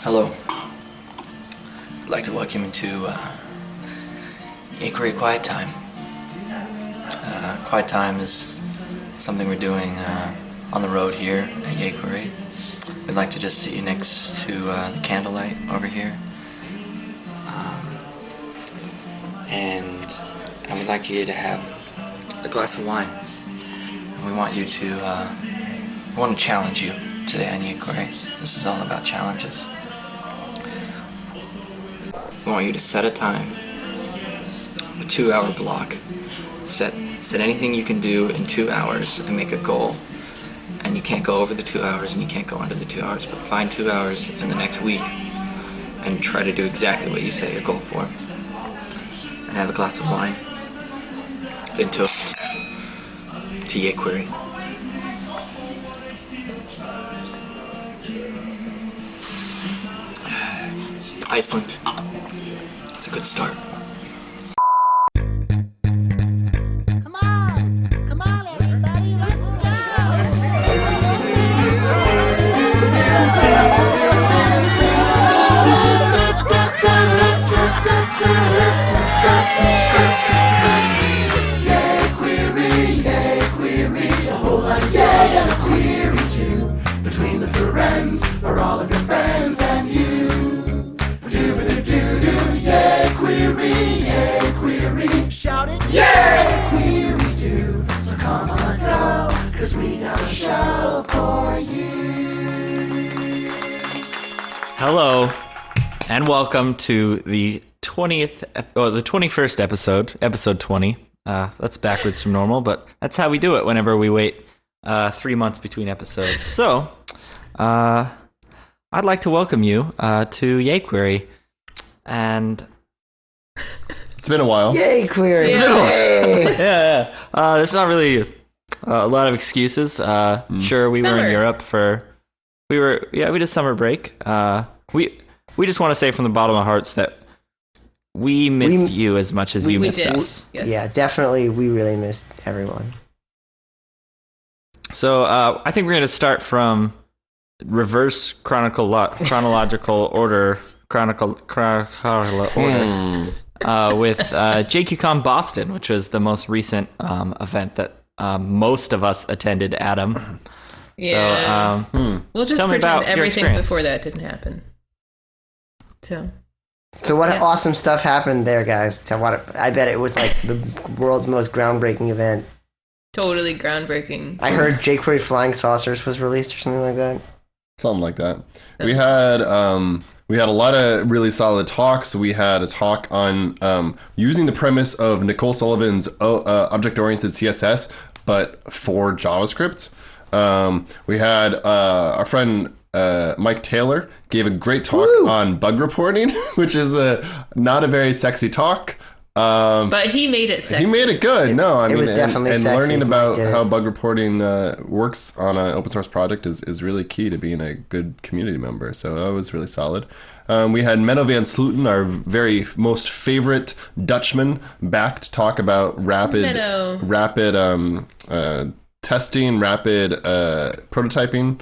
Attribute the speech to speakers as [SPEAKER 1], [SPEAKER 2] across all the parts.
[SPEAKER 1] Hello. I'd like to welcome you to yayQuery Quiet Time. Quiet Time is something we're doing on the road here at yayQuery. We'd like to just sit you next to the candlelight over here. And we'd like you to have a glass of wine. And we want you to, we want to challenge you today on yayQuery. This is all about challenges. We want you to set a time, a 2-hour block. Set anything you can do in 2 hours and make a goal. And you can't go over the 2 hours and you can't go under the 2 hours, but find 2 hours in the next week and try to do exactly what you set your goal for. And have a glass of wine. Then toast to yayQuery. Iceland. It's a good start.
[SPEAKER 2] Come on, everybody, let's yayQuery, a whole lot of yay and a query too. Between the friends, for all of your friends and you. yayQuery, shout it, yayQuery do. So come on, let's go, 'cause we got a show for you.
[SPEAKER 3] Hello, and welcome to the 21st episode, episode 20. That's backwards from normal, but that's how we do it whenever we wait 3 months between episodes. So, I'd like to welcome you to yayQuery, and
[SPEAKER 4] it's been a while.
[SPEAKER 5] yayQuery.
[SPEAKER 3] yeah. There's not really a lot of excuses. Sure, we were in Europe we did summer break. We just want to say from the bottom of our hearts that we missed you as much as you missed us.
[SPEAKER 5] Yes. Yeah, definitely. We really missed everyone.
[SPEAKER 3] So I think we're going to start from reverse chronological order. With JQCon Boston, which was the most recent event that most of us attended, Adam.
[SPEAKER 6] Yeah.
[SPEAKER 3] So,
[SPEAKER 6] we'll just
[SPEAKER 3] tell me
[SPEAKER 6] pretend
[SPEAKER 3] about
[SPEAKER 6] everything
[SPEAKER 3] your experience.
[SPEAKER 6] before that didn't happen.
[SPEAKER 5] So what awesome stuff happened there, guys? I bet it was like the world's most groundbreaking event.
[SPEAKER 6] Totally groundbreaking.
[SPEAKER 5] I heard jQuery Flying Saucers was released or something like that.
[SPEAKER 4] Something like that. We had a lot of really solid talks. We had a talk on using the premise of Nicole Sullivan's object-oriented CSS, but for JavaScript. We had our friend Mike Taylor gave a great talk on bug reporting, which is not a very sexy talk.
[SPEAKER 6] But he made it sexy.
[SPEAKER 4] He made it good.
[SPEAKER 5] It was definitely
[SPEAKER 4] and
[SPEAKER 5] sexy.
[SPEAKER 4] learning about how bug reporting works on an open source project is really key to being a good community member. So that was really solid. We had Menno van Slooten, our very most favorite Dutchman, back to talk about rapid testing, rapid prototyping.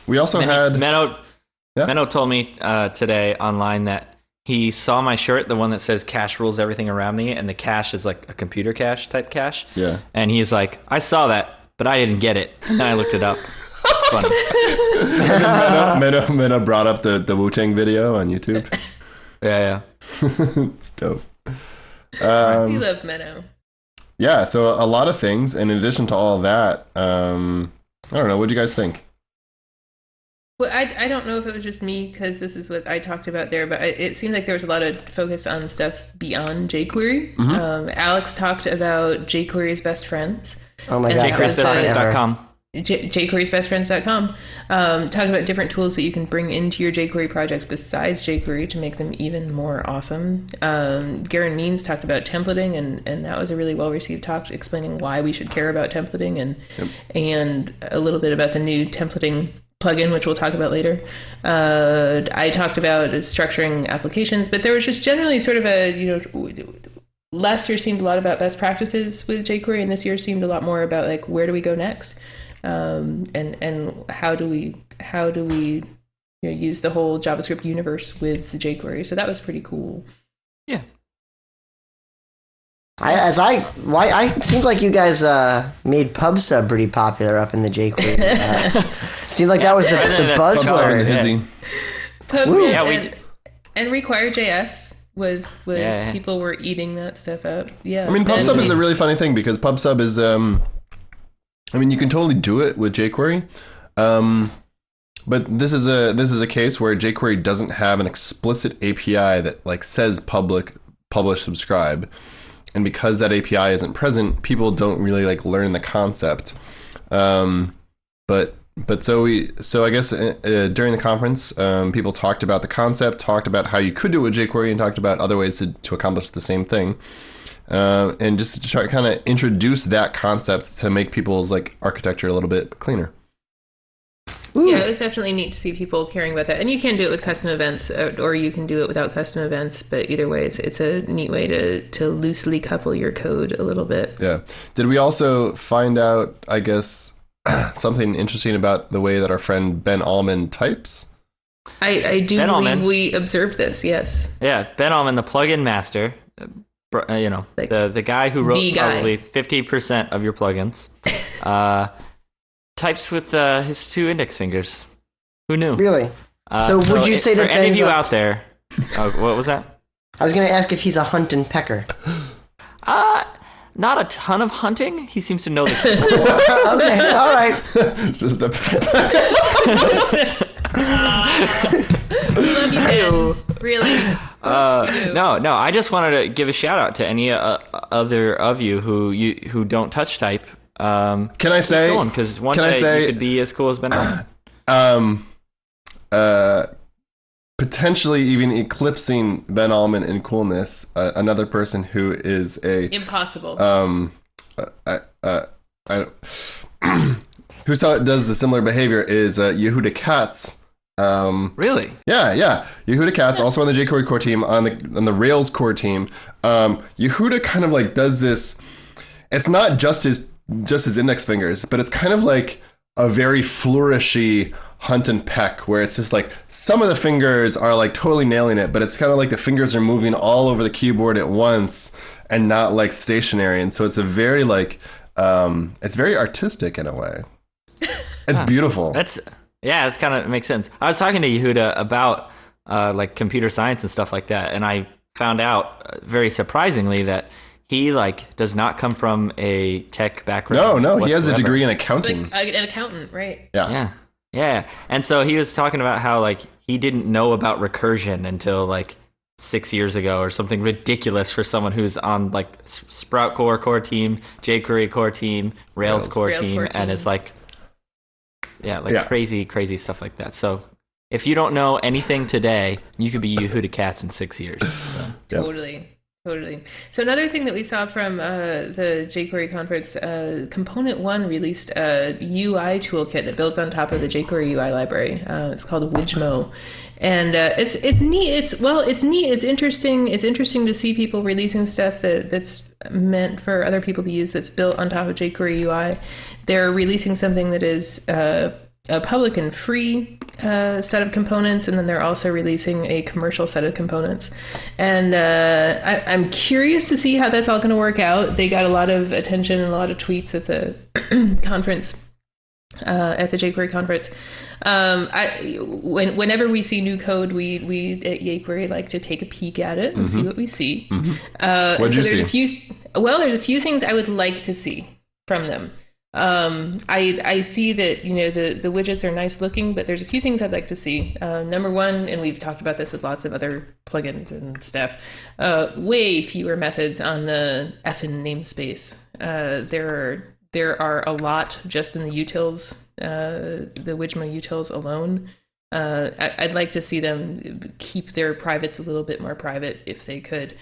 [SPEAKER 4] We also had
[SPEAKER 3] Menno told me today online that he saw my shirt, the one that says cache rules everything around me, and the cache is like a computer cache type cache.
[SPEAKER 4] Yeah. And
[SPEAKER 3] he's like, I saw that, but I didn't get it. And I looked it up. It's funny.
[SPEAKER 4] Menno brought up the Wu-Tang video on YouTube.
[SPEAKER 3] Yeah.
[SPEAKER 4] It's dope.
[SPEAKER 6] We love Menno.
[SPEAKER 4] Yeah, so a lot of things. And in addition to all of that, I don't know, what do you guys think?
[SPEAKER 6] Well, I don't know if it was just me, because this is what I talked about there, but it seemed like there was a lot of focus on stuff beyond jQuery.
[SPEAKER 4] Mm-hmm.
[SPEAKER 6] Alex talked about jQuery's best friends.
[SPEAKER 5] Oh my God.
[SPEAKER 3] jQuery'sbestfriends.com.
[SPEAKER 6] jQuery'sbestfriends.com. Talk about different tools that you can bring into your jQuery projects besides jQuery to make them even more awesome. Garen Means talked about templating, and that was a really well-received talk, explaining why we should care about templating, and a little bit about the new templating plugin, which we'll talk about later. I talked about structuring applications, but there was just generally sort of last year seemed a lot about best practices with jQuery, and this year seemed a lot more about like where do we go next, and how do we use the whole JavaScript universe with the jQuery. So that was pretty cool.
[SPEAKER 3] Yeah.
[SPEAKER 5] It seems like you guys made PubSub pretty popular up in the jQuery. Seemed like that was the buzzword.
[SPEAKER 6] PubSub and Require.js was people were eating that stuff up. Yeah.
[SPEAKER 4] I mean, PubSub is a really funny thing because PubSub is, I mean, you can totally do it with jQuery, but this is a case where jQuery doesn't have an explicit API that like says publish, subscribe. And because that API isn't present, people don't really like learn the concept. So I guess during the conference, people talked about the concept, talked about how you could do it with jQuery, and talked about other ways to accomplish the same thing. And just to try to kind of introduce that concept to make people's like architecture a little bit cleaner.
[SPEAKER 6] Ooh. Yeah, it was definitely neat to see people caring about that. And you can do it with custom events, or you can do it without custom events. But either way, it's a neat way to loosely couple your code a little bit.
[SPEAKER 4] Yeah. Did we also find out, I guess, something interesting about the way that our friend Ben Allman types?
[SPEAKER 6] I do believe we observed this, yes.
[SPEAKER 3] Yeah, Ben Allman, the plugin master, the guy who wrote probably 50% of your plugins. Types with his 2 index fingers. Who knew?
[SPEAKER 5] Really? So would you say that
[SPEAKER 3] for any of you out there? What was that?
[SPEAKER 5] I was going to ask if he's a hunt and pecker.
[SPEAKER 3] Not a ton of hunting. He seems to know the keyboard.
[SPEAKER 5] Okay, all right.
[SPEAKER 4] Just a
[SPEAKER 6] We love you, Ben. Really.
[SPEAKER 3] No. I just wanted to give a shout out to any other of you who don't touch type.
[SPEAKER 4] Can I say?
[SPEAKER 3] Because one day you could be as cool as Ben Allman.
[SPEAKER 4] Potentially even eclipsing Ben Allman in coolness. Another person who is
[SPEAKER 6] impossible.
[SPEAKER 4] Who does the similar behavior is Yehuda Katz.
[SPEAKER 3] Really?
[SPEAKER 4] Yeah. Yehuda Katz, also on the jQuery core team, on the Rails core team. Yehuda kind of like does this. It's not just his index fingers, but it's kind of like a very flourishy hunt and peck, where it's just like some of the fingers are like totally nailing it, but it's kind of like the fingers are moving all over the keyboard at once and not like stationary. And so it's a very like it's very artistic in a way. It's beautiful.
[SPEAKER 3] It's kind of makes sense. I was talking to Yehuda about like computer science and stuff like that, and I found out very surprisingly that he does not come from a tech background.
[SPEAKER 4] No, he has a degree in accounting.
[SPEAKER 6] Like an accountant, right?
[SPEAKER 4] Yeah.
[SPEAKER 3] And so he was talking about how he didn't know about recursion until 6 years ago or something ridiculous for someone who's on Sprout core team, jQuery core team, Rails core team, and it's crazy stuff like that. So if you don't know anything today, you could be Yehuda Katz in 6 years. So.
[SPEAKER 6] Totally. So another thing that we saw from the jQuery conference, Component 1 released a UI toolkit that builds on top of the jQuery UI library. It's called Widgmo. And it's neat. It's neat. It's interesting. It's interesting to see people releasing stuff that's meant for other people to use that's built on top of jQuery UI. They're releasing something that is a public and free set of components, and then they're also releasing a commercial set of components. And I'm curious to see how that's all going to work out. They got a lot of attention and a lot of tweets at the conference, at the jQuery conference. Whenever we see new code, we at yayQuery like to take a peek at it and see what we see.
[SPEAKER 4] What did you see?
[SPEAKER 6] There's a few things I would like to see from them. I see that the widgets are nice looking, but there's a few things I'd like to see. Number one, and we've talked about this with lots of other plugins and stuff, way fewer methods on the effin namespace. There are a lot just in the utils, the Widgmo utils alone. I'd like to see them keep their privates a little bit more private if they could.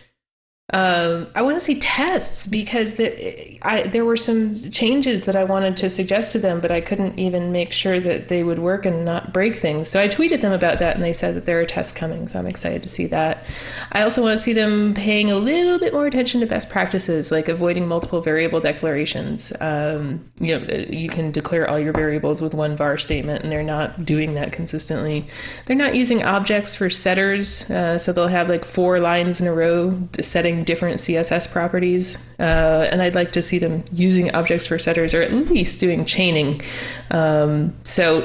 [SPEAKER 6] I want to see tests because there were some changes that I wanted to suggest to them, but I couldn't even make sure that they would work and not break things. So I tweeted them about that, and they said that there are tests coming, so I'm excited to see that. I also want to see them paying a little bit more attention to best practices, like avoiding multiple variable declarations. You can declare all your variables with one var statement, and they're not doing that consistently. They're not using objects for setters, so they'll have like 4 lines in a row setting different CSS properties, and I'd like to see them using objects for setters, or at least doing chaining. So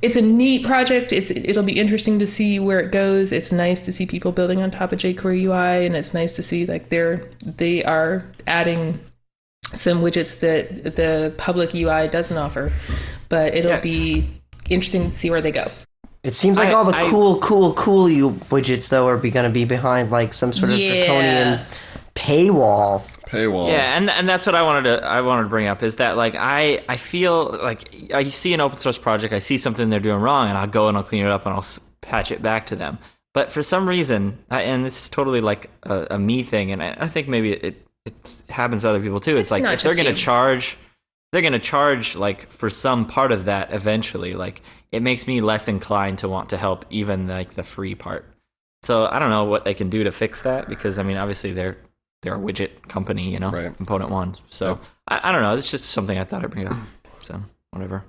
[SPEAKER 6] it's a neat project. It'll be interesting to see where it goes. It's nice to see people building on top of jQuery UI, and it's nice to see like they are adding some widgets that the public UI doesn't offer. But it'll be interesting to see where they go.
[SPEAKER 5] It seems like all the cool you widgets, though, are going to be behind like some sort of draconian paywall.
[SPEAKER 3] Yeah, and that's what I wanted to bring up, is that like I feel like I see an open source project, I see something they're doing wrong, and I'll go and I'll clean it up and I'll patch it back to them. But for some reason, and this is totally like a me thing, and I think maybe it happens to other people too. It's like if they're going to charge like for some part of that eventually, like it makes me less inclined to want to help even like the free part. So I don't know what they can do to fix that, because I mean obviously they're a widget company,
[SPEAKER 4] right.
[SPEAKER 3] Component one. So I don't know. It's just something I thought I'd bring up. So whatever.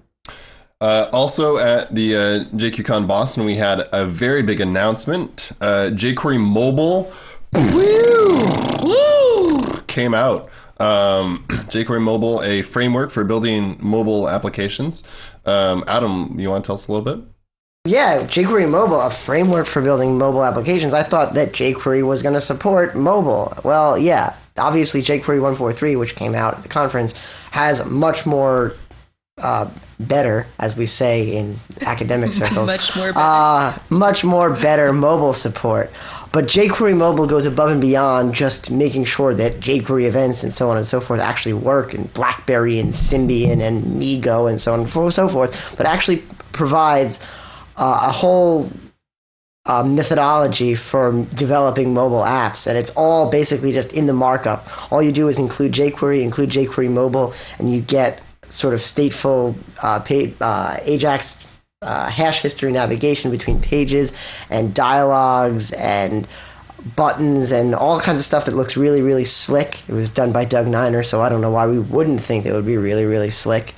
[SPEAKER 4] Also at the JQCon Boston, we had a very big announcement. jQuery Mobile came out. jQuery Mobile, a framework for building mobile applications. Adam, you want to tell us a little bit?
[SPEAKER 5] Yeah, jQuery Mobile, a framework for building mobile applications. I thought that jQuery was going to support mobile. Well, yeah, obviously jQuery 1.4.3, which came out at the conference, has much more better, as we say in academic circles. Much more better mobile support. But jQuery Mobile goes above and beyond just making sure that jQuery events and so on and so forth actually work in BlackBerry and Symbian and Migo and so on and so forth, but actually provides a whole methodology for developing mobile apps, and it's all basically just in the markup. All you do is include jQuery Mobile, and you get sort of stateful AJAX hash history navigation between pages and dialogues and buttons and all kinds of stuff that looks really, really slick. It was done by Doug Niner, so I don't know why we wouldn't think it would be really, really slick.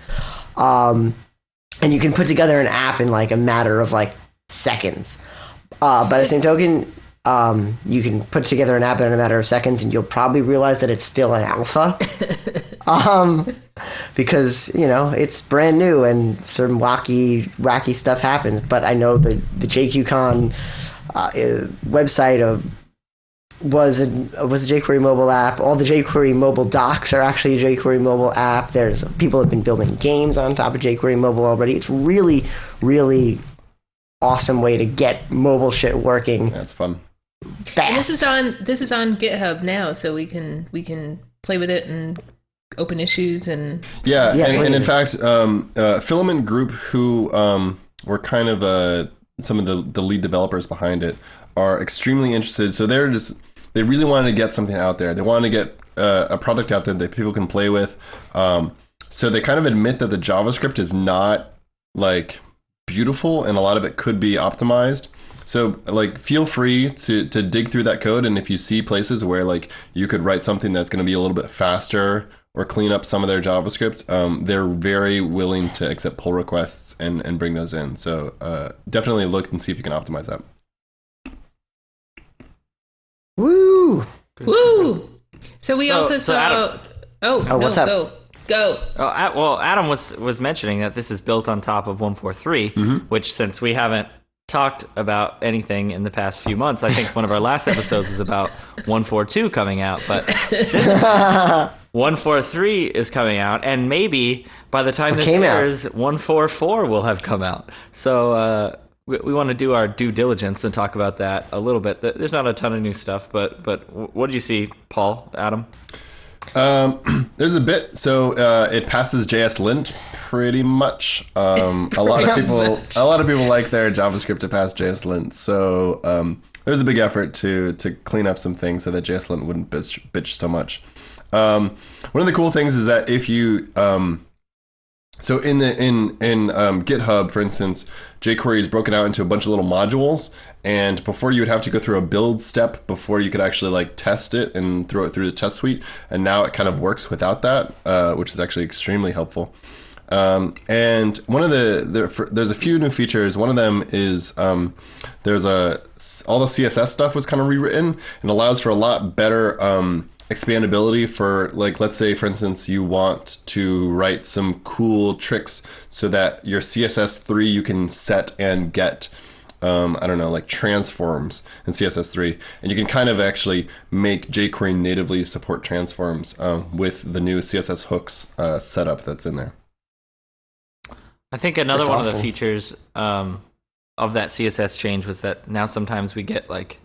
[SPEAKER 5] And you can put together an app in like a matter of like seconds. By the same token, you can put together an app in a matter of seconds, and you'll probably realize that it's still an alpha. Because, it's brand new and some wacky stuff happens. But I know the JQCon website was a jQuery mobile app. All the jQuery mobile docs are actually a jQuery mobile app. People have been building games on top of jQuery mobile already. It's really, really awesome way to get mobile shit working.
[SPEAKER 4] That's fun.
[SPEAKER 6] Fast. And this is on GitHub now, so we can play with it and open issues and
[SPEAKER 4] and in fact, Filament Group, who were kind of some of the lead developers behind it, are extremely interested. So they really wanted to get something out there. They wanted to get a product out there that people can play with. So they kind of admit that the JavaScript is not like beautiful, and a lot of it could be optimized. So like feel free to dig through that code, and if you see places where like you could write something that's going to be a little bit faster or clean up some of their JavaScript, they're very willing to accept pull requests and bring those in. So definitely look and see if you can optimize that.
[SPEAKER 5] Woo!
[SPEAKER 6] Woo! So we also saw...
[SPEAKER 5] Adam, what's up?
[SPEAKER 6] Go.
[SPEAKER 3] Well, Adam was mentioning that this is built on top of 1.4.3, which, since we haven't talked about anything in the past few months, I think one of our last episodes is about 1.4.2 coming out, but 1.4.3 is coming out, and maybe by the time this airs, 1.4.4 will have come out. So we want to do our due diligence and talk about that a little bit. There's not a ton of new stuff, but what did you see, Paul, Adam?
[SPEAKER 4] There's a bit. So it passes JSLint pretty much. A lot of people like their JavaScript to pass JSLint. So there's a big effort to clean up some things so that JSLint wouldn't bitch so much. One of the cool things is that if you so in GitHub, for instance, jQuery is broken out into a bunch of little modules, and before you would have to go through a build step before you could actually like test it and throw it through the test suite, and now it kind of works without that, which is actually extremely helpful. And one of there's a few new features. One of them is all the CSS stuff was kind of rewritten and allows for a lot better expandability for, like, let's say, for instance, you want to write some cool tricks so that your CSS3 you can set and get, I don't know, like transforms in CSS3. And you can kind of actually make jQuery natively support transforms with the new CSS hooks setup that's in there.
[SPEAKER 3] I think another
[SPEAKER 5] That's
[SPEAKER 3] one
[SPEAKER 5] awesome.
[SPEAKER 3] of the features of that CSS change was that now sometimes we get like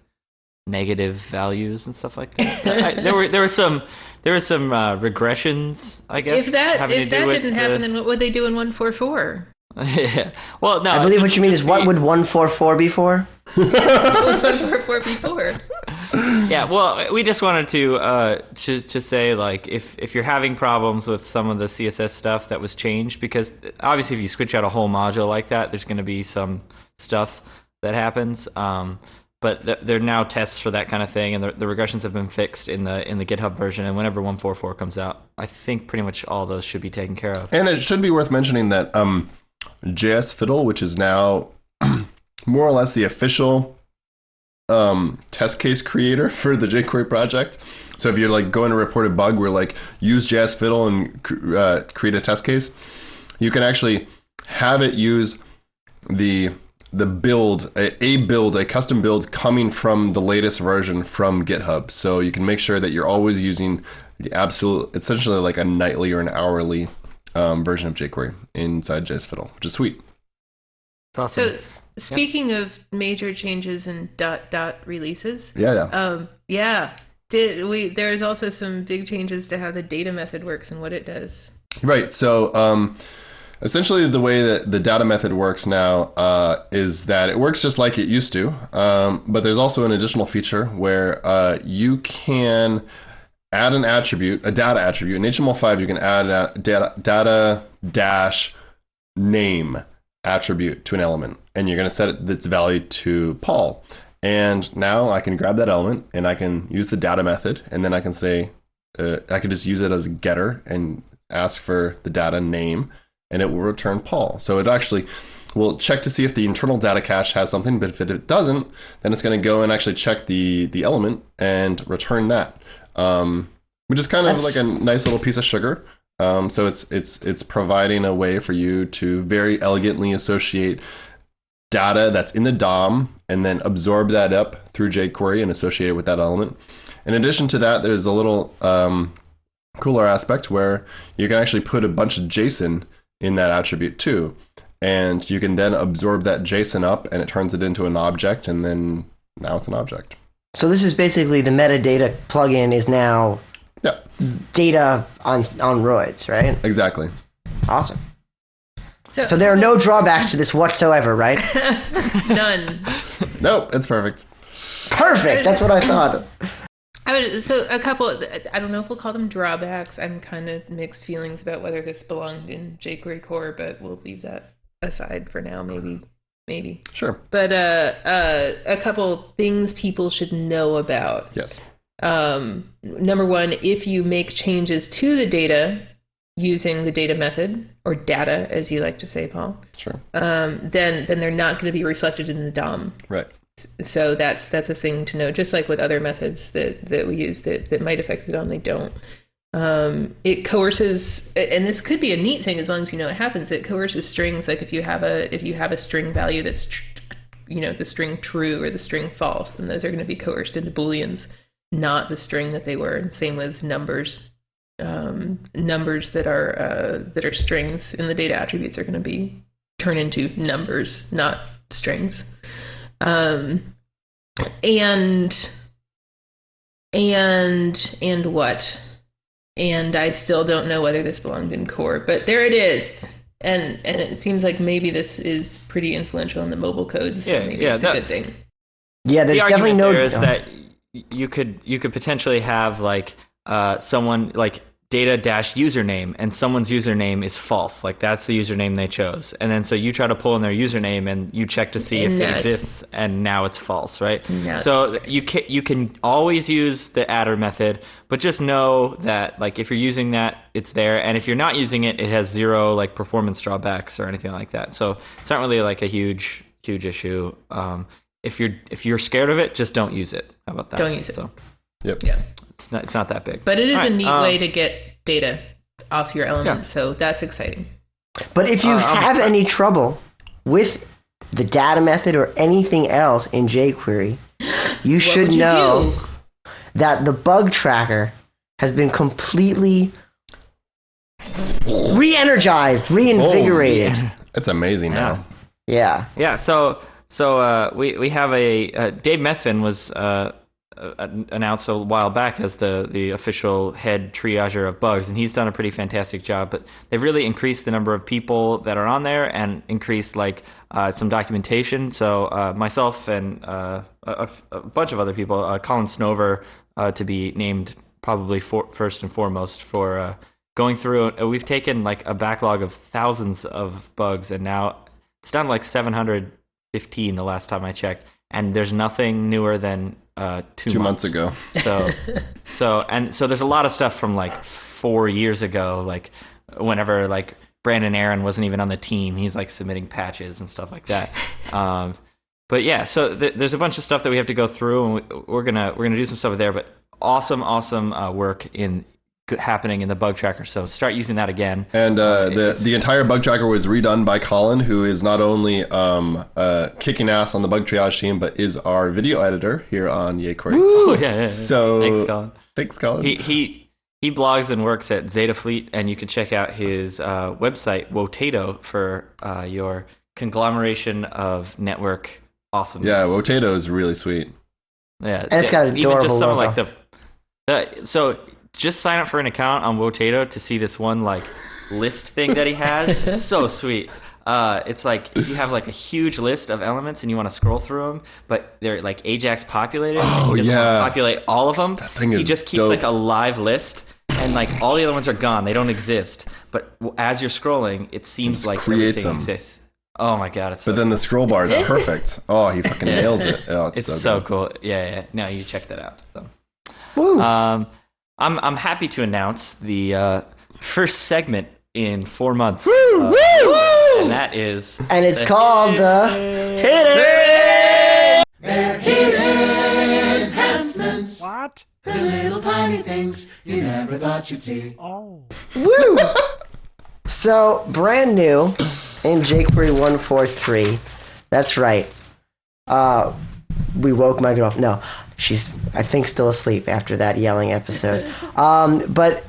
[SPEAKER 3] negative values and stuff like that. There were some regressions, I guess.
[SPEAKER 6] If that
[SPEAKER 3] having to do with
[SPEAKER 6] didn't happen, then what would they do in 144?
[SPEAKER 3] Yeah. Well, no.
[SPEAKER 5] I believe what you mean is what would 144 be for?
[SPEAKER 6] 144 before.
[SPEAKER 3] Yeah. Well, we just wanted to say, like, if you're having problems with some of the CSS stuff that was changed, because obviously if you switch out a whole module like that, there's going to be some stuff that happens. But there are now tests for that kind of thing, and the regressions have been fixed in the GitHub version. And whenever 144 comes out, I think pretty much all those should be taken care of.
[SPEAKER 4] And it should be worth mentioning that JS Fiddle, which is now more or less the official test case creator for the jQuery project. So if you're like going to report a bug where like use JS Fiddle and create a test case, you can actually have it use the build, a custom build coming from the latest version from GitHub. So you can make sure that you're always using the absolute, essentially like a nightly or an hourly version of jQuery inside JS Fiddle, which is sweet.
[SPEAKER 3] It's awesome.
[SPEAKER 6] So, speaking of major changes in dot releases,
[SPEAKER 4] Yeah.
[SPEAKER 6] there's also some big changes to how the data method works and what it does.
[SPEAKER 4] Right. So essentially the way that the data method works now is that it works just like it used to, but there's also an additional feature where you can add an attribute, a data attribute. In HTML5, you can add a data dash name attribute to an element, and you're going to set its value to Paul. And now I can grab that element and I can use the data method, and then I can say, I can just use it as a getter and ask for the data name, and it will return Paul. So it actually will check to see if the internal data cache has something, but if it doesn't, then it's going to go and actually check the element and return that, which is kind of like a nice little piece of sugar. So it's providing a way for you to very elegantly associate data that's in the DOM and then absorb that up through jQuery and associate it with that element. In addition to that, there's a little cooler aspect where you can actually put a bunch of JSON in that attribute too. And you can then absorb that JSON up and it turns it into an object, and then now it's an object.
[SPEAKER 5] So this is basically the metadata plugin is now data on roids, right?
[SPEAKER 4] Exactly.
[SPEAKER 5] Awesome. So there are no drawbacks to this whatsoever, right?
[SPEAKER 6] None.
[SPEAKER 4] Nope, it's perfect.
[SPEAKER 5] Perfect. That's what I thought.
[SPEAKER 6] So a couple, I don't know if we'll call them drawbacks. I'm kind of mixed feelings about whether this belonged in jQuery core, but we'll leave that aside for now, maybe.
[SPEAKER 4] Sure.
[SPEAKER 6] But a couple things people should know about.
[SPEAKER 4] Yes.
[SPEAKER 6] Number one, if you make changes to the data using the data method, or data as you like to say, Paul,
[SPEAKER 4] Sure.
[SPEAKER 6] then they're not going to be reflected in the DOM.
[SPEAKER 4] Right.
[SPEAKER 6] So that's a thing to know. Just like with other methods that we use that might affect the DOM, they don't. It coerces, and this could be a neat thing as long as you know it happens. It coerces strings. Like if you have a string value that's the string true or the string false, and those are going to be coerced into booleans, not the string that they were. And same with numbers. Numbers that are strings in the data attributes are going to be turned into numbers, not strings. And what? And I still don't know whether this belonged in core, but there it is. And it seems like maybe this is pretty influential in the mobile codes. So maybe it's a good thing.
[SPEAKER 5] Yeah, there's
[SPEAKER 3] the
[SPEAKER 5] definitely
[SPEAKER 3] argument
[SPEAKER 5] no.
[SPEAKER 3] there is that you could potentially have like someone like data-username, and someone's username is false. Like that's the username they chose, and then so you try to pull in their username and you check to see if it exists, and now it's false, right? So you can always use the adder method, but just know that like if you're using that, it's there, and if you're not using it, it has zero like performance drawbacks or anything like that. So it's not really like a huge issue. If you're scared of it, just don't use it. How about that?
[SPEAKER 6] Don't use it.
[SPEAKER 3] So,
[SPEAKER 4] Yep.
[SPEAKER 6] Yeah.
[SPEAKER 3] It's not that big.
[SPEAKER 6] But it is
[SPEAKER 3] All
[SPEAKER 6] a
[SPEAKER 3] right,
[SPEAKER 6] neat way to get data off your elements, so that's exciting.
[SPEAKER 5] But if you have any trouble with the data method or anything else in jQuery, you should know that the bug tracker has been completely re-energized, reinvigorated.
[SPEAKER 4] It's amazing now.
[SPEAKER 5] Yeah.
[SPEAKER 3] Yeah. So we have Dave Methvin was announced a while back as the official head triager of bugs, and he's done a pretty fantastic job. But they've really increased the number of people that are on there and increased like some documentation. So myself and a bunch of other people, Colin Snover to be named probably first and foremost for going through. We've taken like a backlog of thousands of bugs, and now it's down to like 715 the last time I checked, and there's nothing newer than 2
[SPEAKER 4] months ago.
[SPEAKER 3] So there's a lot of stuff from like 4 years ago, like whenever like Brandon Aaron wasn't even on the team, he's like submitting patches and stuff like that. But yeah, so there's a bunch of stuff that we have to go through, and we're gonna do some stuff there. But awesome work happening in the bug tracker, so start using that again. And
[SPEAKER 4] the entire bug tracker was redone by Colin, who is not only kicking ass on the bug triage team, but is our video editor here on yayQuery.
[SPEAKER 3] Oh yeah.
[SPEAKER 4] So thanks, Colin.
[SPEAKER 3] He blogs and works at Zeta Fleet, and you can check out his website Wotato for your conglomeration of network awesomeness.
[SPEAKER 4] Yeah, Wotato is really sweet.
[SPEAKER 3] Yeah,
[SPEAKER 5] and it's got an adorable logo.
[SPEAKER 3] So just sign up for an account on Wotato to see this one like list thing that he has. It's so sweet. It's like if you have like a huge list of elements and you want to scroll through them, but they're like Ajax populated, and he doesn't want to populate all of them. He just keeps like a live list, and like all the other ones are gone. They don't exist. But as you're scrolling, it seems like everything exists. Oh my god, it's
[SPEAKER 4] then the scroll bar is perfect. Oh, he fucking nails it. Oh,
[SPEAKER 3] it's
[SPEAKER 4] so
[SPEAKER 3] good. Cool. Yeah. No, you check that out. So.
[SPEAKER 5] Woo.
[SPEAKER 3] I'm happy to announce the first segment in 4 months.
[SPEAKER 5] Woo!
[SPEAKER 3] And that is...
[SPEAKER 5] And it's called
[SPEAKER 2] Hidden! They're hidden enhancements.
[SPEAKER 7] What?
[SPEAKER 2] The little tiny things you never thought you'd see.
[SPEAKER 7] Oh.
[SPEAKER 5] Woo! So, brand new in jQuery 1.4.3. That's right. We woke Megan up. No, she's, I think, still asleep after that yelling episode. But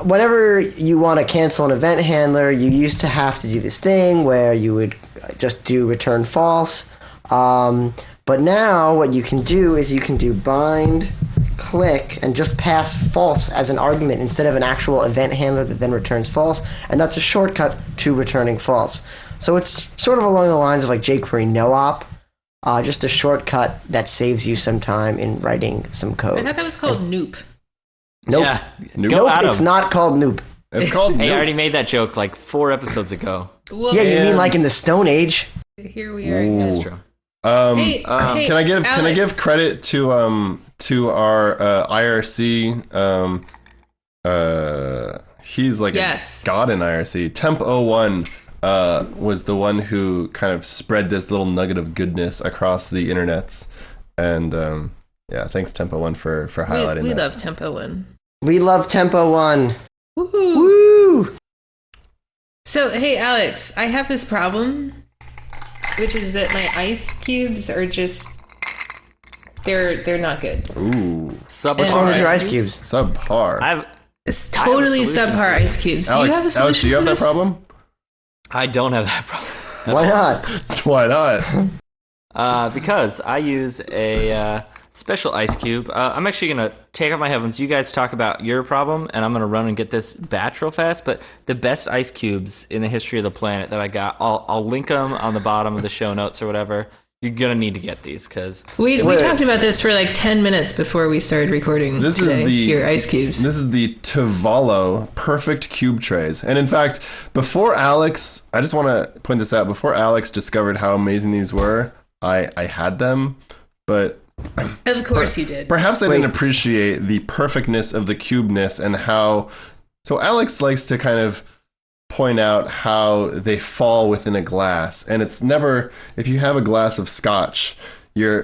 [SPEAKER 5] whenever you want to cancel an event handler, you used to have to do this thing where you would just do return false. But now what you can do is you can do bind click and just pass false as an argument instead of an actual event handler that then returns false, and that's a shortcut to returning false. So it's sort of along the lines of like jQuery no-op. Just a shortcut that saves you some time in writing some code.
[SPEAKER 6] I thought that was called Noop.
[SPEAKER 5] Nope.
[SPEAKER 3] Yeah.
[SPEAKER 5] Nope, it's not called Noop.
[SPEAKER 4] It's called
[SPEAKER 3] Hey,
[SPEAKER 4] Noop.
[SPEAKER 3] I already made that joke like 4 episodes ago.
[SPEAKER 6] Well,
[SPEAKER 5] Yeah, you mean like in the Stone Age?
[SPEAKER 6] here we are.
[SPEAKER 3] That's true.
[SPEAKER 6] Hey,
[SPEAKER 4] can I give credit to our IRC? He's like a god in IRC. Temp01 was the one who kind of spread this little nugget of goodness across the internets, and yeah, thanks Tempo1 for highlighting that.
[SPEAKER 6] We love Tempo1.
[SPEAKER 5] We love Tempo1.
[SPEAKER 6] Woohoo!
[SPEAKER 5] Woo!
[SPEAKER 6] So hey Alex, I have this problem, which is that my ice cubes are just they're not good.
[SPEAKER 4] Ooh.
[SPEAKER 5] What's wrong with your ice cubes?
[SPEAKER 4] Subpar.
[SPEAKER 6] It's totally subpar ice cubes.
[SPEAKER 4] Alex, do you have that problem?
[SPEAKER 3] I don't have that problem.
[SPEAKER 5] Why not?
[SPEAKER 4] Why not?
[SPEAKER 3] Because I use a special ice cube. I'm actually going to take off my headphones. You guys talk about your problem, and I'm going to run and get this batch real fast. But the best ice cubes in the history of the planet that I got, I'll link them on the bottom of the show notes or whatever. you're gonna need to get these because
[SPEAKER 6] we talked about this for like 10 minutes before we started recording today. Your ice cubes.
[SPEAKER 4] This is the Tivalo perfect cube trays. And in fact, before Alex, I just want to point this out. Before Alex discovered how amazing these were, I had them, but
[SPEAKER 6] of course you did.
[SPEAKER 4] Perhaps I didn't appreciate the perfectness of the cubeness and how. So Alex likes to kind of point out how they fall within a glass, and it's never. If you have a glass of scotch, you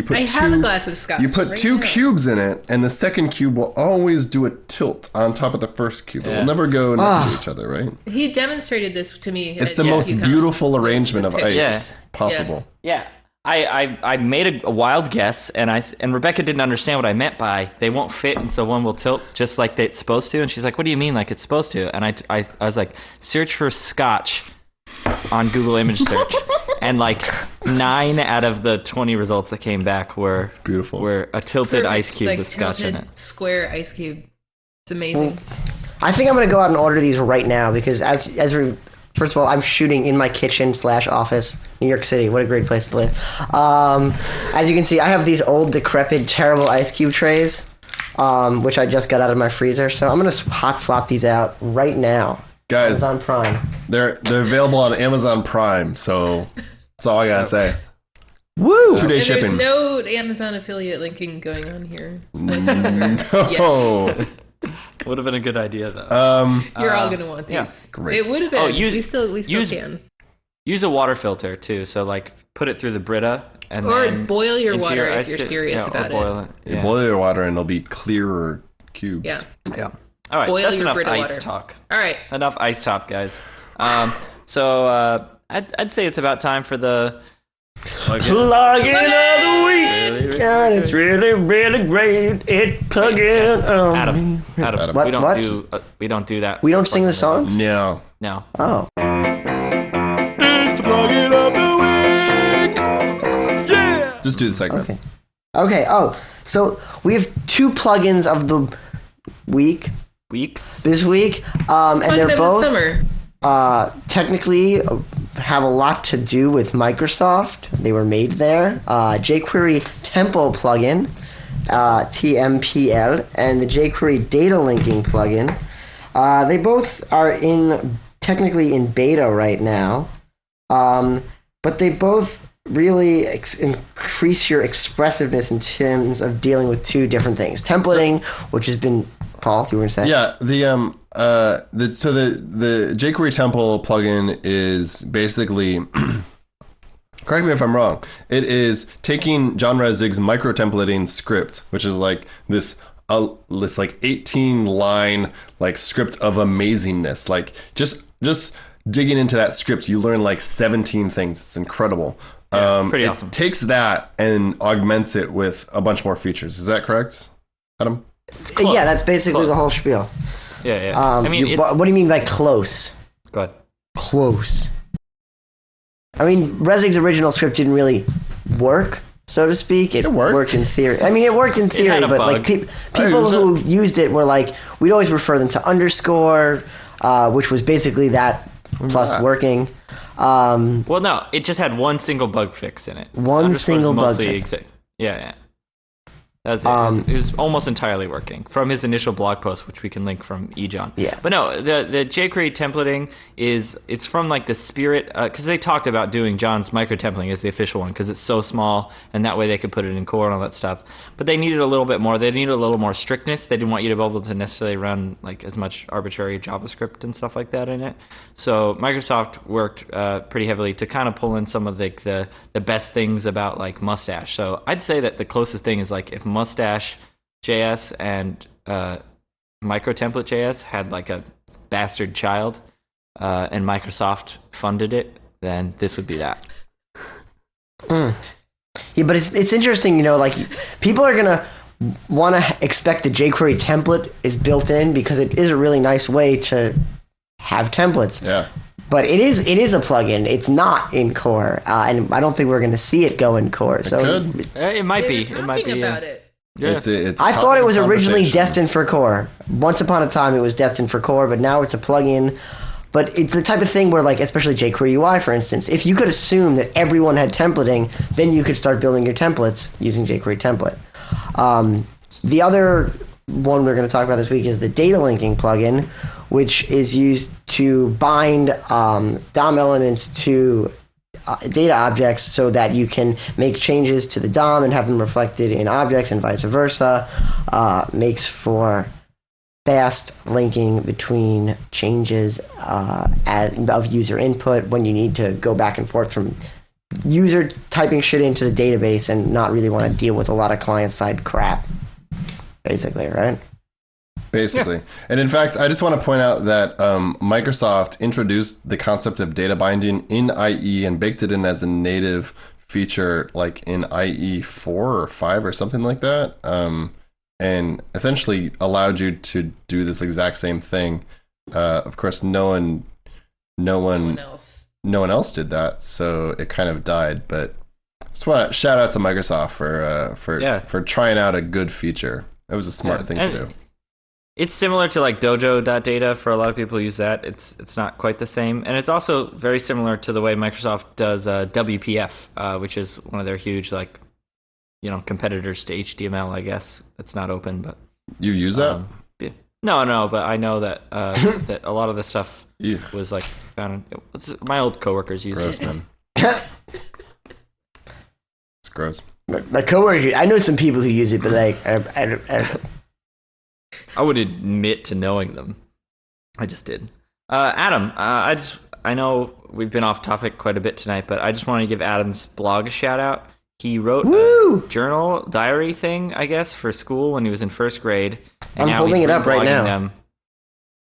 [SPEAKER 4] put.
[SPEAKER 6] I have a glass of scotch.
[SPEAKER 4] You put two cubes in it, and the second cube will always do a tilt on top of the first cube. It will never go next to each other, right?
[SPEAKER 6] He demonstrated this to me.
[SPEAKER 4] It's the most beautiful arrangement of ice possible.
[SPEAKER 3] Yeah. I made a wild guess, and Rebecca didn't understand what I meant by they won't fit, and so one will tilt just like it's supposed to. And she's like, "What do you mean, like it's supposed to?" And I was like, "Search for scotch on Google image search," and like 9 out of the 20 results that came back were a tilted ice cube with scotch in it.
[SPEAKER 6] Square ice cube. It's amazing.
[SPEAKER 5] I think I'm gonna go out and order these right now because first of all, I'm shooting in my kitchen/office, New York City. What a great place to live. As you can see, I have these old, decrepit, terrible ice cube trays, which I just got out of my freezer. So I'm going to hot swap these out right now.
[SPEAKER 4] Guys,
[SPEAKER 5] Amazon Prime.
[SPEAKER 4] They're available on Amazon Prime, so that's all I got to say.
[SPEAKER 5] Woo!
[SPEAKER 4] 2-day shipping.
[SPEAKER 6] There's no Amazon affiliate linking going on here.
[SPEAKER 4] No.
[SPEAKER 3] Would have been a good idea though.
[SPEAKER 6] You're all gonna want these.
[SPEAKER 3] Yeah,
[SPEAKER 4] great.
[SPEAKER 6] It would have been. We still can.
[SPEAKER 3] Use a water filter too. So like put it through the Brita and
[SPEAKER 6] then boil your water if
[SPEAKER 3] you're
[SPEAKER 6] serious about it.
[SPEAKER 4] You boil your water and it'll be clearer cubes.
[SPEAKER 6] Yeah.
[SPEAKER 3] All right.
[SPEAKER 6] Boil
[SPEAKER 3] that's
[SPEAKER 6] your
[SPEAKER 3] enough
[SPEAKER 6] Brita
[SPEAKER 3] ice
[SPEAKER 6] water.
[SPEAKER 3] talk.
[SPEAKER 6] All right.
[SPEAKER 3] Enough ice talk, guys. So I'd say it's about time for the plug-in of the week.
[SPEAKER 5] God, it's really, really great. It's plug-in.
[SPEAKER 3] Adam.
[SPEAKER 5] What?
[SPEAKER 3] We don't do that.
[SPEAKER 5] We don't sing the song?
[SPEAKER 4] No.
[SPEAKER 5] Oh.
[SPEAKER 4] It's the plug-in of the week. Yeah. Just do the segment.
[SPEAKER 5] Okay. Oh, so we have 2 plugins of the week. This week, and they're both technically have a lot to do with Microsoft. They were made there. jQuery Temple plugin, TMPL, and the jQuery data linking plugin. They both are technically in beta right now, but they both really increase your expressiveness in terms of dealing with 2 different things. Templating, which has been Paul, you were going to say?
[SPEAKER 4] Yeah, the jQuery Temple plugin is basically, correct me if I'm wrong, it is taking John Rezzig's micro-templating script, which is like this like 18-line like script of amazingness. Like just digging into that script, you learn like 17 things. It's incredible.
[SPEAKER 3] Pretty awesome.
[SPEAKER 4] It takes that and augments it with a bunch more features. Is that correct, Adam?
[SPEAKER 5] Yeah, that's basically the whole spiel.
[SPEAKER 3] Yeah. I mean,
[SPEAKER 5] what do you mean by close?
[SPEAKER 3] Go ahead.
[SPEAKER 5] Close. I mean, Rezzig's original script didn't really work, so to speak. It worked in theory. I mean, it worked in theory, but like people who used it were like, we'd always refer them to underscore, which was basically that plus working.
[SPEAKER 3] Well, no, it just had one single bug fix in it.
[SPEAKER 5] One single bug fix.
[SPEAKER 3] Yeah. That's it. It was almost entirely working from his initial blog post, which we can link from eJohn.
[SPEAKER 5] Yeah.
[SPEAKER 3] But no, the jQuery templating it's from like the spirit, because they talked about doing John's micro-templating as the official one because it's so small, and that way they could put it in core and all that stuff. But they needed a little bit more. They needed a little more strictness. They didn't want you to be able to necessarily run like as much arbitrary JavaScript and stuff like that in it. So Microsoft worked pretty heavily to kind of pull in some of the best things about like Mustache. So I'd say that the closest thing is like if Mustache.js and MicroTemplate.js had like a bastard child and Microsoft funded it, then this would be that.
[SPEAKER 5] Yeah, but it's interesting, like people are going to want to expect the jQuery template is built in because it is a really nice way to have templates.
[SPEAKER 4] Yeah.
[SPEAKER 5] But it is a plugin. It's not in core, and I don't think we're going to see it go in core.
[SPEAKER 3] It might be. It might be.
[SPEAKER 6] About it.
[SPEAKER 3] Yeah.
[SPEAKER 5] I thought it was originally destined for core. Once upon a time, it was destined for core, but now it's a plugin. But it's the type of thing where, like, especially jQuery UI, for instance, if you could assume that everyone had templating, then you could start building your templates using jQuery template. The other one we're going to talk about this week is the data linking plugin, which is used to bind DOM elements to data objects so that you can make changes to the DOM and have them reflected in objects and vice versa. Makes for fast linking between changes of user input when you need to go back and forth from user typing shit into the database and not really want to deal with a lot of client-side crap, basically, right?
[SPEAKER 4] Basically. Yeah. And in fact, I just want to point out that Microsoft introduced the concept of data binding in IE and baked it in as a native feature like in IE 4 or 5 or something like that, and essentially allowed you to do this exact same thing. Of course, no one else did that, so it kind of died. But just want to shout out to Microsoft for trying out a good feature. It was a smart thing to do.
[SPEAKER 3] It's similar to like Dojo.data for a lot of people who use that. It's not quite the same, and it's also very similar to the way Microsoft does WPF, which is one of their huge competitors to HTML. I guess it's not open, but
[SPEAKER 4] you use that?
[SPEAKER 3] No, but I know that that a lot of the stuff was like found. My old coworkers use
[SPEAKER 4] gross,
[SPEAKER 3] it.
[SPEAKER 4] Man. It's gross.
[SPEAKER 5] My coworker, I know some people who use it, but like
[SPEAKER 3] I would admit to knowing them. I just did. Adam, I know we've been off topic quite a bit tonight, but I just want to give Adam's blog a shout out. He wrote a journal diary thing, I guess, for school when he was in first grade. And
[SPEAKER 5] I'm holding it up right now.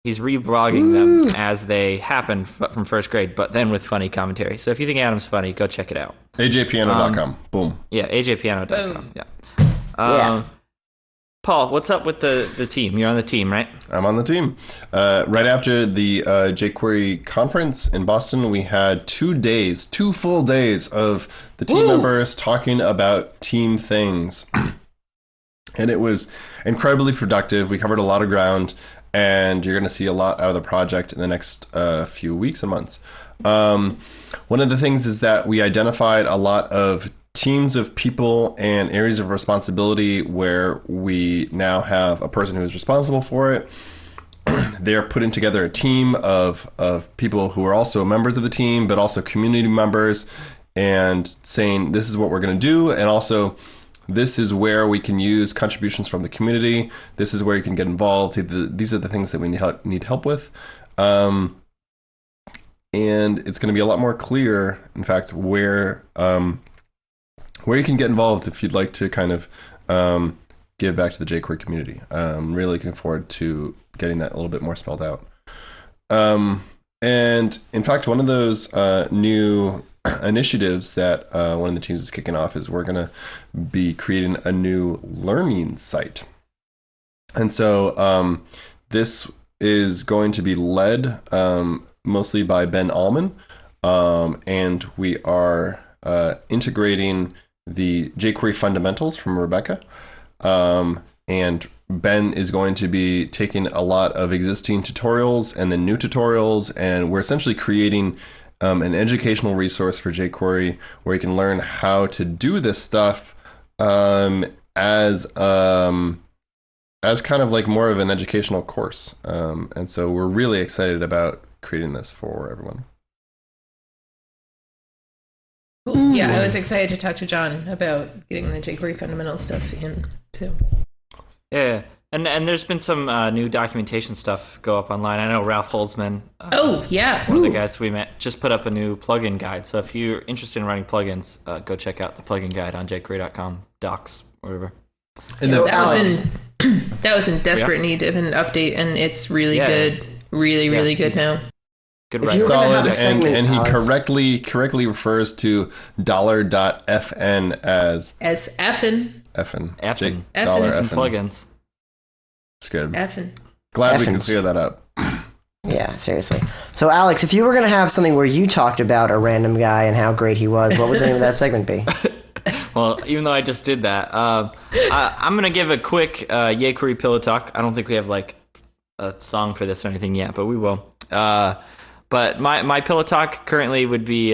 [SPEAKER 3] He's reblogging them as they happen from first grade, but then with funny commentary. So if you think Adam's funny, go check it out.
[SPEAKER 4] AJPiano.com. Boom.
[SPEAKER 3] Yeah, AJPiano.com. Yeah. Paul, what's up with the team? You're on the team, right?
[SPEAKER 4] I'm on the team. Right after the jQuery conference in Boston, we had 2 full days of the team members talking about team things. And it was incredibly productive. We covered a lot of ground, and you're going to see a lot out of the project in the next few weeks and months. One of the things is that we identified a lot of teams of people and areas of responsibility where we now have a person who is responsible for it. They're putting together a team of people who are also members of the team, but also community members, and saying this is what we're going to do, and also this is where we can use contributions from the community. This is where you can get involved. These are the things that we need help with. And it's going to be a lot more clear, in fact, where you can get involved if you'd like to kind of give back to the jQuery community. I'm really looking forward to getting that a little bit more spelled out. And in fact, one of those new initiatives that one of the teams is kicking off is we're going to be creating a new learning site. And so this is going to be led mostly by Ben Allman, and we are integrating the jQuery fundamentals from Rebecca, and Ben is going to be taking a lot of existing tutorials and then new tutorials, and we're essentially creating an educational resource for jQuery where you can learn how to do this stuff as kind of like more of an educational course. And so we're really excited about creating this for everyone.
[SPEAKER 6] Cool. Yeah, I was excited to talk to John about getting the jQuery fundamental stuff in too.
[SPEAKER 3] Yeah, and there's been some new documentation stuff go up online. I know Ralph Holzman, one of the guys we met, just put up a new plugin guide. So if you're interested in writing plugins, go check out the plugin guide on jQuery.com, docs, whatever.
[SPEAKER 6] And that was in desperate need of an update, and it's really good, really good now.
[SPEAKER 3] Good writing.
[SPEAKER 4] Solid, and he correctly refers to $.fn as
[SPEAKER 6] effin.
[SPEAKER 3] Effin.
[SPEAKER 4] $effin.
[SPEAKER 3] Plugins.
[SPEAKER 4] It's good.
[SPEAKER 6] Effin.
[SPEAKER 4] Glad we can clear that up.
[SPEAKER 5] Yeah, seriously. So, Alex, if you were going to have something where you talked about a random guy and how great he was, what would the name of that segment be?
[SPEAKER 3] Well, even though I just did that, I'm going to give a quick yayQuery pillow talk. I don't think we have like a song for this or anything yet, but we will. But my pillow talk currently would be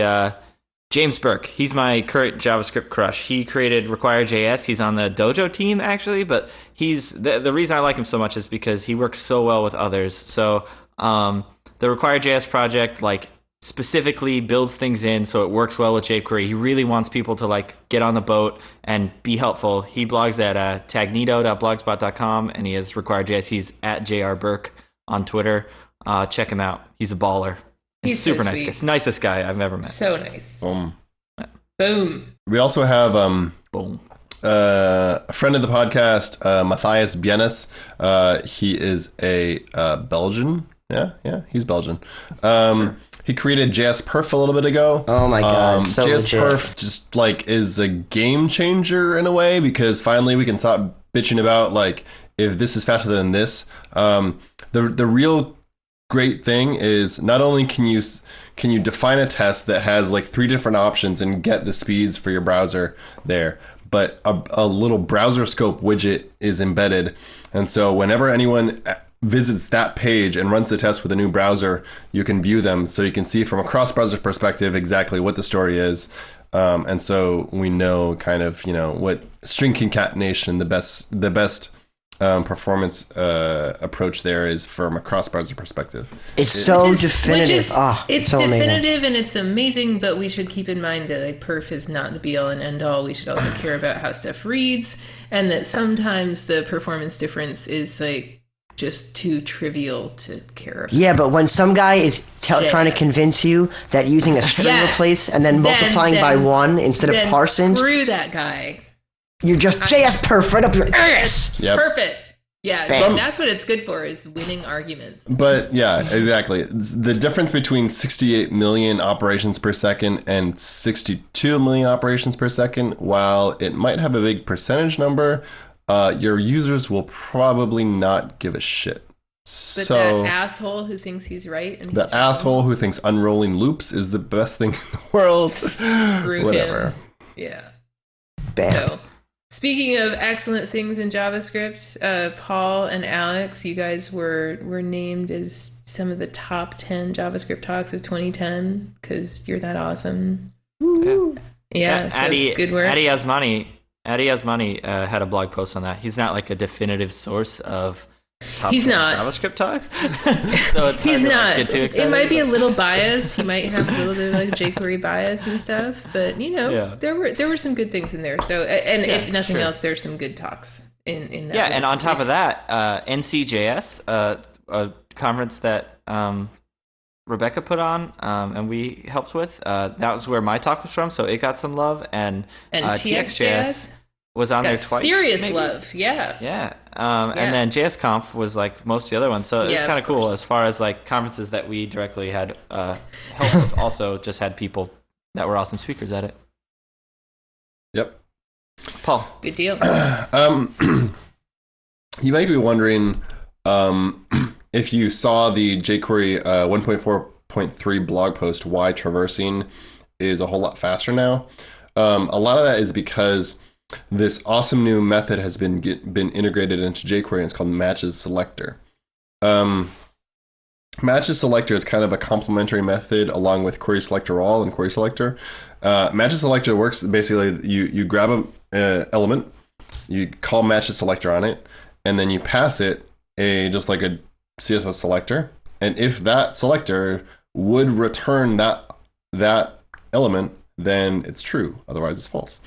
[SPEAKER 3] James Burke. He's my current JavaScript crush. He created Require.js. He's on the Dojo team, actually, but he's the reason I like him so much is because he works so well with others. So the Require.js project, like, specifically builds things in so it works well with jQuery. He really wants people to, like, get on the boat and be helpful. He blogs at tagnito.blogspot.com, and he has Require.js. He's at JRBurke on Twitter. Check him out. He's a baller.
[SPEAKER 6] He's
[SPEAKER 3] super
[SPEAKER 6] so
[SPEAKER 3] nice
[SPEAKER 6] sweet.
[SPEAKER 3] guy. Nicest guy I've ever met.
[SPEAKER 6] So nice. Boom.
[SPEAKER 4] We also have
[SPEAKER 3] Boom.
[SPEAKER 4] a friend of the podcast, Matthias Bienes. He is a Belgian. Yeah, he's Belgian. He created JSPerf a little bit ago.
[SPEAKER 5] Oh my god, so
[SPEAKER 4] JSPerf
[SPEAKER 5] legit.
[SPEAKER 4] just like is a game changer in a way because finally we can stop bitching about like if this is faster than this. The real great thing is not only can you define a test that has like 3 different options and get the speeds for your browser there, but a little browser scope widget is embedded, and so whenever anyone visits that page and runs the test with a new browser, you can view them so you can see from a cross-browser perspective exactly what the story is. And so we know kind of, what string concatenation, the best performance approach there is from a cross-browser perspective.
[SPEAKER 5] It's so definitive.
[SPEAKER 6] It's
[SPEAKER 5] so
[SPEAKER 6] definitive
[SPEAKER 5] amazing.
[SPEAKER 6] and it's amazing, but we should keep in mind that like perf is not the be-all and end-all. We should also care about how stuff reads, and that sometimes the performance difference is like just too trivial to care about.
[SPEAKER 5] Yeah, but when some guy is trying to convince you that using a string replace and then multiplying by 1 instead of parsons,
[SPEAKER 6] screw that guy.
[SPEAKER 5] You're just JSPerf right up your ass.
[SPEAKER 4] Yep.
[SPEAKER 6] Perfect. Yeah,
[SPEAKER 5] Bam.
[SPEAKER 6] that's what it's good for, is winning arguments.
[SPEAKER 4] But yeah, exactly. The difference between 68 million operations per second and 62 million operations per second, while it might have a big percentage number, your users will probably not give a shit.
[SPEAKER 6] But
[SPEAKER 4] so
[SPEAKER 6] that asshole who thinks he's right and
[SPEAKER 4] the asshole who thinks unrolling loops is the best thing in the world.
[SPEAKER 6] Screw
[SPEAKER 4] Whatever.
[SPEAKER 6] him. Yeah.
[SPEAKER 5] Bam.
[SPEAKER 6] So, speaking of excellent things in JavaScript, Paul and Alex, you guys were named as some of the top 10 JavaScript talks of 2010 because you're that awesome. Yeah, so good work.
[SPEAKER 3] Adi Asmani had a blog post on that. He's not like a definitive source of top
[SPEAKER 6] He's
[SPEAKER 3] 10
[SPEAKER 6] not.
[SPEAKER 3] JavaScript talks. So it's
[SPEAKER 6] He's
[SPEAKER 3] hard to,
[SPEAKER 6] not.
[SPEAKER 3] get too excited.
[SPEAKER 6] It might be a little biased. He might have a little bit of like jQuery bias and stuff, but there were some good things in there. So if nothing else, there's some good talks in that.
[SPEAKER 3] Yeah, and on top of that, NCJS, a conference that Rebecca put on and we helped with, that was where my talk was from, so it got some love, and TXJS was on there twice.
[SPEAKER 6] Serious
[SPEAKER 3] maybe?
[SPEAKER 6] love, yeah.
[SPEAKER 3] Yeah. And then JSConf was like most of the other ones, so it's kind of cool as far as like conferences that we directly had helped with. Also just had people that were awesome speakers at it.
[SPEAKER 4] Yep.
[SPEAKER 3] Paul.
[SPEAKER 6] Good deal.
[SPEAKER 4] You might be wondering if you saw the jQuery 1.4.3 blog post, why traversing is a whole lot faster now. A lot of that is because this awesome new method has been integrated into jQuery, and it's called Matches Selector. Matches Selector is kind of a complementary method along with Query Selector All and Query Selector. Matches Selector works basically, you grab an element, you call Matches Selector on it, and then you pass it just like a CSS selector, and if that selector would return that element, then it's true. Otherwise, it's false.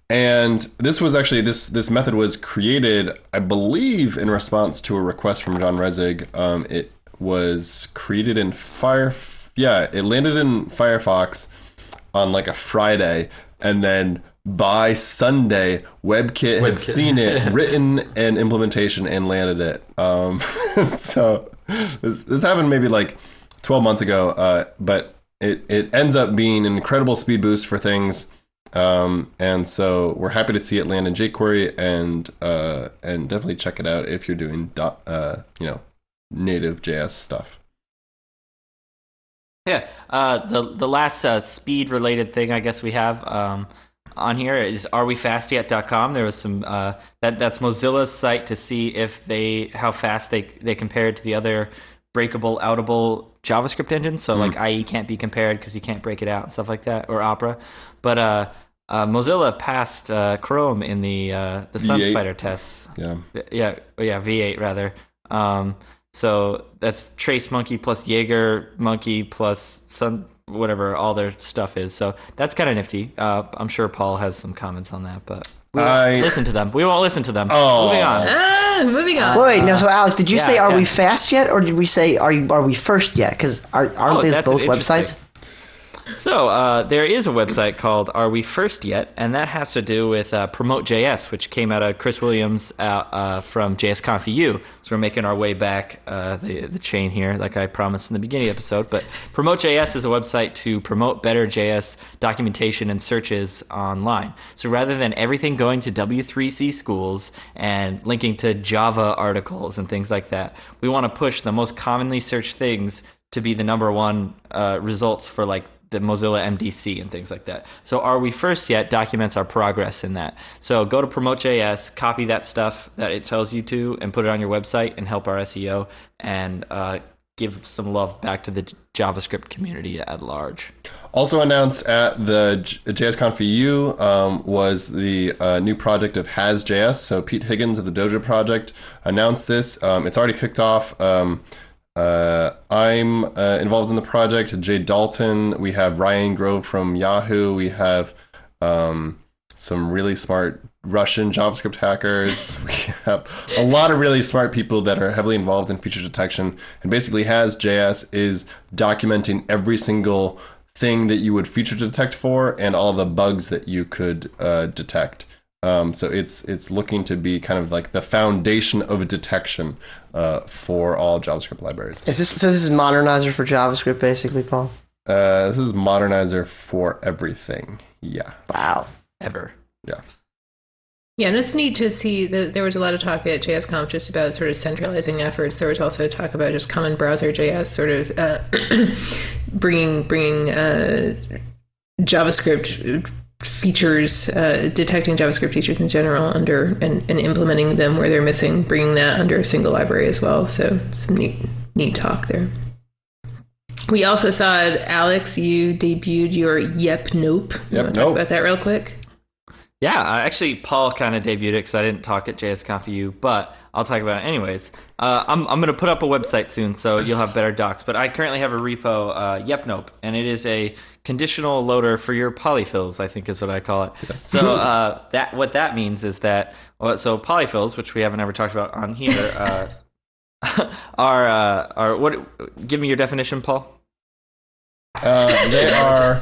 [SPEAKER 4] And this was actually this method was created, I believe, in response to a request from John Resig. It was created in it landed in Firefox on like a Friday, and then by Sunday, WebKit had seen it, written an implementation, and landed it. So this happened maybe like 12 months ago, but it ends up being an incredible speed boost for things, and so we're happy to see it land in jQuery, and definitely check it out if you're doing native JS stuff.
[SPEAKER 3] Yeah, the last speed related thing I guess we have on here is arewefastyet.com. There was some that's Mozilla's site to see if how fast they compared to the other breakable, outable JavaScript engine. So like IE can't be compared because you can't break it out and stuff like that, or Opera. But Mozilla passed Chrome in the SunSpider tests. Yeah, V8 rather. So that's Trace Monkey plus Jaeger Monkey plus whatever all their stuff is. So that's kind of nifty. I'm sure Paul has some comments on that, but we won't listen to them. We won't listen to them. Moving on.
[SPEAKER 6] Moving on.
[SPEAKER 5] Wait, no. So Alex, did you say are
[SPEAKER 3] yeah.
[SPEAKER 5] we fast yet, or did we say are we first yet? Because aren't these both websites?
[SPEAKER 3] So there is a website called Are We First Yet? And that has to do with Promote.js, which came out of Chris Williams from JSConf.eu. So we're making our way back the chain here, like I promised in the beginning of the episode. But Promote.js is a website to promote better JS documentation and searches online. So rather than everything going to W3C schools and linking to Java articles and things like that, we want to push the most commonly searched things to be the number one results for like the Mozilla MDC and things like that. So Are We First Yet documents our progress in that. So go to Promote.js, copy that stuff that it tells you to, and put it on your website and help our SEO and give some love back to the JavaScript community at large.
[SPEAKER 4] Also announced at the JSConf.eu was the new project of Has.js. So Pete Higgins of the Dojo project announced this. It's already kicked off. I'm involved in the project. Jay Dalton. We have Ryan Grove from Yahoo. We have some really smart Russian JavaScript hackers. We have a lot of really smart people that are heavily involved in feature detection. And basically, Has.js is documenting every single thing that you would feature detect for and all the bugs that you could detect. So it's looking to be kind of like the foundation of detection for all JavaScript libraries.
[SPEAKER 5] This is Modernizer for JavaScript, basically, Paul?
[SPEAKER 4] This is Modernizer for everything. Yeah.
[SPEAKER 5] Wow.
[SPEAKER 3] Ever.
[SPEAKER 4] Yeah.
[SPEAKER 6] Yeah, and it's neat to see that there was a lot of talk at JSConf just about sort of centralizing efforts. There was also talk about just common browser JS, sort of bringing JavaScript features, detecting JavaScript features in general under and implementing them where they're missing, bringing that under a single library as well. So some neat talk there. We also saw, Alex, you debuted your Yep Nope. You want to talk about that real quick?
[SPEAKER 3] Yeah, actually, Paul kind of debuted it because I didn't talk at JSConf.eu, but I'll talk about it anyways. I'm going to put up a website soon, so you'll have better docs. But I currently have a repo, YepNope, and it is a conditional loader for your polyfills, I think is what I call it. So what that means is that, so polyfills, which we haven't ever talked about on here, are what? Give me your definition, Paul.
[SPEAKER 4] They are.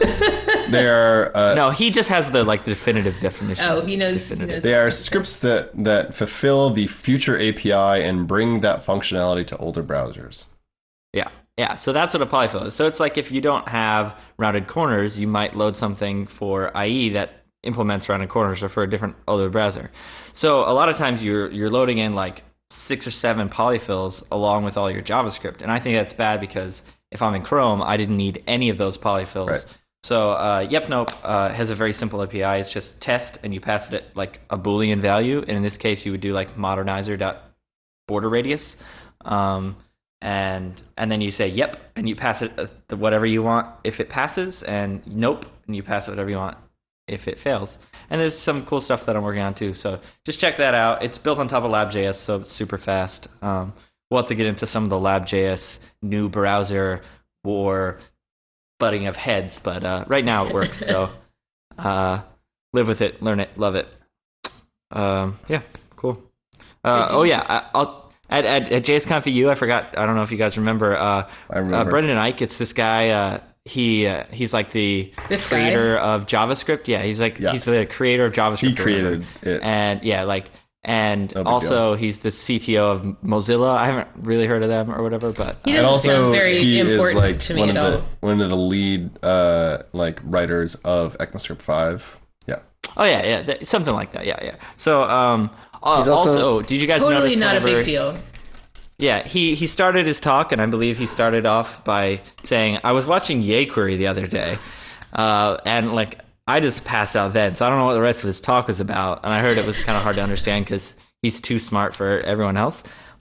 [SPEAKER 3] No, he just has the definitive definition.
[SPEAKER 6] Oh, he knows.
[SPEAKER 4] They are scripts that fulfill the future API and bring that functionality to older browsers.
[SPEAKER 3] Yeah. So that's what a polyfill is. So it's like if you don't have rounded corners, you might load something for IE that implements rounded corners or for a different older browser. So a lot of times you're loading in like 6 or 7 polyfills along with all your JavaScript, and I think that's bad because if I'm in Chrome, I didn't need any of those polyfills. Right. So YepNope has a very simple API. It's just test, and you pass it like a Boolean value. And in this case, you would do like modernizer.borderRadius. And then you say yep, and you pass it whatever you want if it passes, and nope, and you pass it whatever you want if it fails. And there's some cool stuff that I'm working on too. So just check that out. It's built on top of Lab.js, so it's super fast. We'll have to get into some of the Lab.js new browser war butting of heads, but right now it works. So live with it, learn it, love it. Yeah, cool. At JSConf.eu, I forgot. I don't know if you guys remember.
[SPEAKER 4] I remember.
[SPEAKER 3] Brendan Eich. It's this guy. He's like the creator of JavaScript. Yeah, he's the creator of JavaScript.
[SPEAKER 4] He created it.
[SPEAKER 3] And also he's the CTO of Mozilla. I haven't really heard of them or whatever, but
[SPEAKER 6] he doesn't sound very important
[SPEAKER 4] like
[SPEAKER 6] to me at all.
[SPEAKER 4] One of the lead writers of ECMAScript 5. Yeah.
[SPEAKER 3] Oh yeah, something like that. Yeah. So also, did you guys
[SPEAKER 6] totally
[SPEAKER 3] notice?
[SPEAKER 6] Not a big deal.
[SPEAKER 3] Yeah, he started his talk, and I believe he started off by saying, "I was watching yayQuery the other day, and I just passed out then, so I don't know what the rest of his talk was about." And I heard it was kind of hard to understand because he's too smart for everyone else.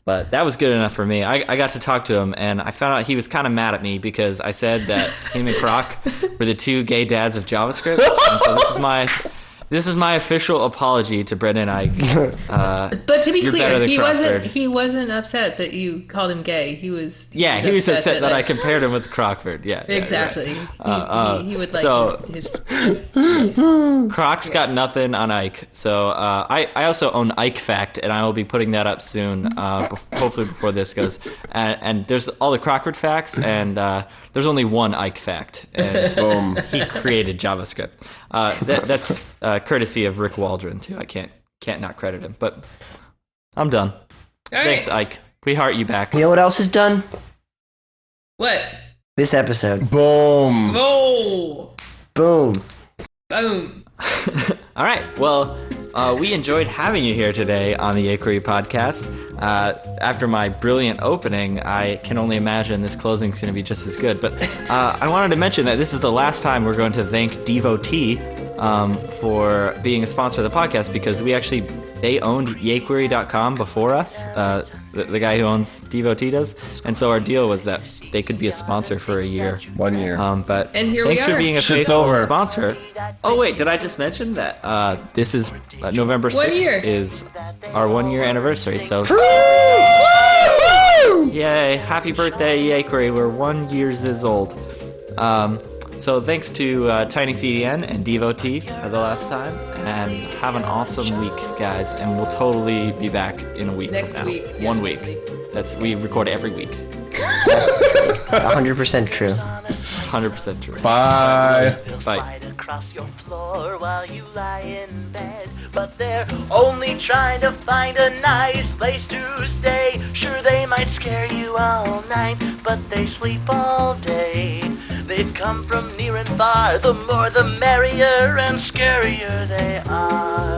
[SPEAKER 3] But that was good enough for me. I got to talk to him, and I found out he was kind of mad at me because I said that him and Croc were the two gay dads of JavaScript. And so this is my official apology to Brendan Ike.
[SPEAKER 6] But to be
[SPEAKER 3] you're
[SPEAKER 6] clear,
[SPEAKER 3] better than Crockford.
[SPEAKER 6] he wasn't upset that you called him gay. He was
[SPEAKER 3] upset that I
[SPEAKER 6] like,
[SPEAKER 3] compared him with Crockford. Yeah,
[SPEAKER 6] exactly.
[SPEAKER 3] Right.
[SPEAKER 6] He would like his
[SPEAKER 3] Croc's got nothing on Ike. So I also own Ike Fact, and I will be putting that up soon, hopefully before this goes. And there's all the Crockford facts, and there's only one Ike Fact, and
[SPEAKER 4] Boom.
[SPEAKER 3] he created JavaScript. That's courtesy of Rick Waldron too. I can't not credit him, but I'm done.
[SPEAKER 6] All
[SPEAKER 3] Thanks,
[SPEAKER 6] right.
[SPEAKER 3] Ike. We heart you back.
[SPEAKER 5] You know what else is done?
[SPEAKER 6] What?
[SPEAKER 5] This episode.
[SPEAKER 4] Boom.
[SPEAKER 6] Oh.
[SPEAKER 5] Boom.
[SPEAKER 6] Boom.
[SPEAKER 3] All right. Well, we enjoyed having you here today on the yayQuery podcast. After my brilliant opening, I can only imagine this closing is going to be just as good. But I wanted to mention that this is the last time we're going to thank Devotee for being a sponsor of the podcast, because they owned yayQuery.com before us. The guy who owns Devotee does, and so our deal was that they could be a sponsor for a year.
[SPEAKER 4] 1 year.
[SPEAKER 3] But
[SPEAKER 6] And here we
[SPEAKER 3] thanks for
[SPEAKER 6] are.
[SPEAKER 3] being a
[SPEAKER 4] Shit's
[SPEAKER 3] faithful
[SPEAKER 4] over.
[SPEAKER 3] sponsor. Oh wait, did I just mention that this is November 6th
[SPEAKER 6] 1 year.
[SPEAKER 3] is our 1 year anniversary? So yay! Happy birthday, yayQuery! We're 1 year old. So thanks to TinyCDN and Devotee for the last time, and have an awesome week, guys. And we'll totally be back in a week
[SPEAKER 6] Next
[SPEAKER 3] from now.
[SPEAKER 6] week.
[SPEAKER 3] 1 week. We record every week.
[SPEAKER 5] 100% true.
[SPEAKER 3] 100% true.
[SPEAKER 4] Bye.
[SPEAKER 3] Bye.
[SPEAKER 2] Across your floor while you lie in bed, but they're only trying to find a nice place to stay. Sure, they might scare you all night, but they sleep all day. They've come from near and far, the more the merrier, and scarier they are.